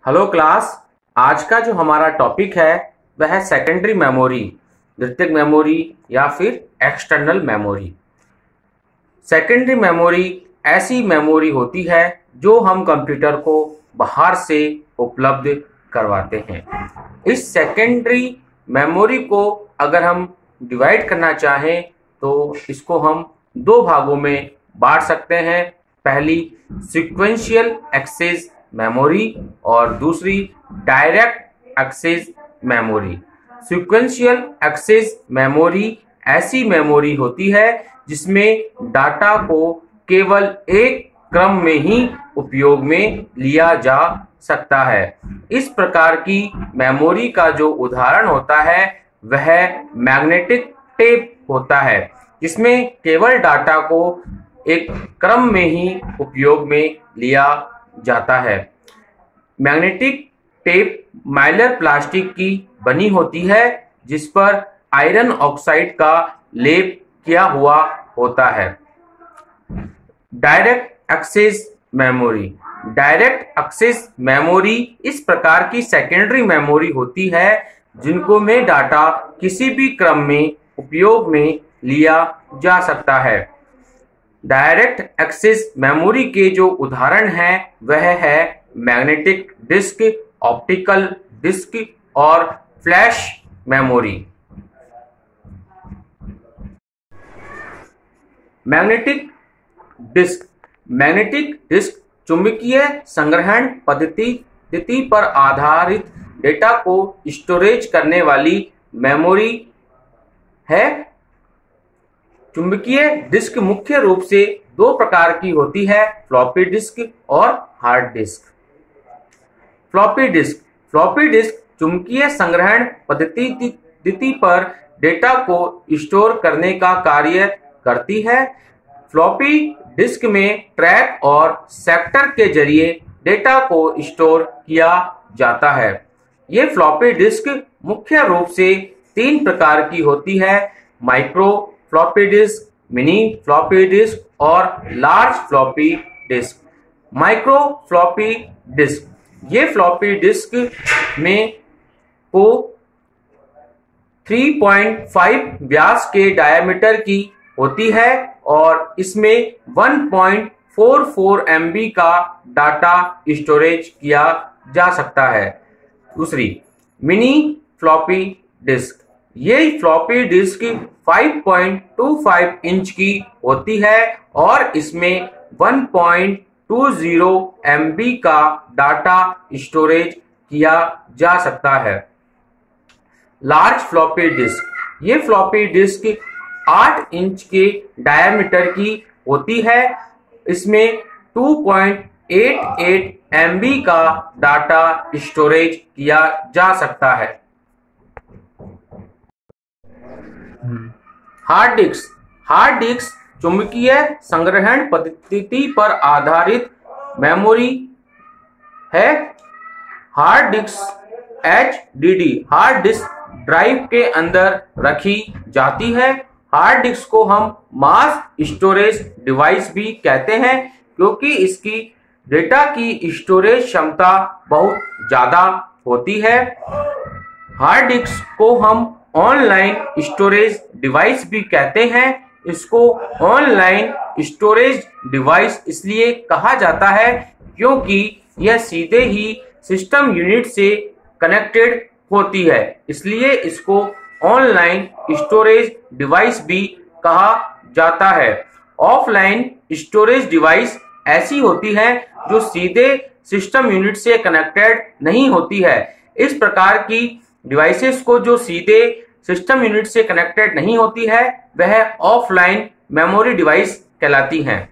Hello class. आज का जो हमारा टॉपिक है वह है सेकेंडरी मेमोरी, द्वितीयक मेमोरी या फिर एक्सटर्नल मेमोरी। सेकेंडरी मेमोरी ऐसी मेमोरी होती है जो हम कंप्यूटर को बाहर से उपलब्ध करवाते हैं। इस सेकेंडरी मेमोरी को अगर हम डिवाइड करना चाहें तो इसको हम दो भागों में बांट सकते हैं। पहली सीक्वेंशियल एक्सेस मेमोरी और दूसरी direct access memory. Sequential access memory ऐसी मेमोरी होती है जिसमें डाटा को केवल एक क्रम में ही उपयोग में लिया जा सकता है। इस प्रकार की मेमोरी का जो उदाहरण होता है वह मैग्नेटिक टेप होता है, जिसमें केवल डाटा को एक क्रम में ही उपयोग में लिया जाता है। मैग्नेटिक टेप माइलर प्लास्टिक की बनी होती है जिस पर आयरन ऑक्साइड का लेप किया हुआ होता है। Direct access memory. Direct access memory इस प्रकार की सेकेंडरी मेमोरी होती है जिनको में डाटा किसी भी क्रम में उपयोग में लिया जा सकता है। डायरेक्ट एक्सेस मेमोरी के जो उदाहरण हैं वह है मैग्नेटिक डिस्क, ऑप्टिकल डिस्क और flash memory. Magnetic disk. Magnetic disk चुंबकीय संग्रहण पद्धति पर आधारित डेटा को स्टोरेज करने वाली मेमोरी है। चुंबकीय डिस्क मुख्य रूप से दो प्रकार की होती है, फ्लॉपी डिस्क और हार्ड डिस्क। फ्लॉपी डिस्क चुंबकीय संग्रहण पद्धति पर डेटा को स्टोर करने का कार्य करती है। फ्लॉपी डिस्क में ट्रैक और सेक्टर के जरिए डेटा को स्टोर किया जाता है। ये फ्लॉपी डिस्क मुख्य रूप से तीन प्रकार की होती है, micro floppy disk, mini floppy disk और large floppy disk. Micro floppy disk, ये फ्लॉपी डिस्क में को 3.5 व्यास के डायमीटर की होती है और इसमें 1.44 MB का डाटा स्टोरेज किया जा सकता है। दूसरी मिनी फ्लॉपी डिस्क, ये फ्लॉपी डिस्क 5.25 इंच की होती है और इसमें 1.20 MB का डाटा स्टोरेज किया जा सकता है। लार्ज फ्लॉपी डिस्क, ये फ्लॉपी डिस्क 8 इंच के डायमीटर की होती है, इसमें 2.88 MB का डाटा स्टोरेज किया जा सकता है। हार्ड डिस्क चुंबकीय संग्रहण पद्धति पर आधारित मेमोरी है। Hard disk HDD hard disk drive के अंदर रखी जाती है। हार्ड डिस्क को हम मास स्टोरेज डिवाइस भी कहते हैं क्योंकि इसकी डेटा की स्टोरेज क्षमता बहुत ज्यादा होती है। हार्ड डिस्क को हम ऑनलाइन स्टोरेज डिवाइस भी कहते हैं। इसको ऑनलाइन स्टोरेज डिवाइस इसलिए कहा जाता है क्योंकि यह सीधे ही सिस्टम यूनिट से कनेक्टेड होती है, इसलिए इसको ऑनलाइन स्टोरेज डिवाइस भी कहा जाता है। ऑफलाइन स्टोरेज डिवाइस ऐसी होती है जो सीधे सिस्टम यूनिट से कनेक्टेड नहीं होती है। इस प्रकार की डिवाइसेस को जो सीधे सिस्टम यूनिट से कनेक्टेड नहीं होती है वह ऑफलाइन मेमोरी डिवाइस कहलाती हैं।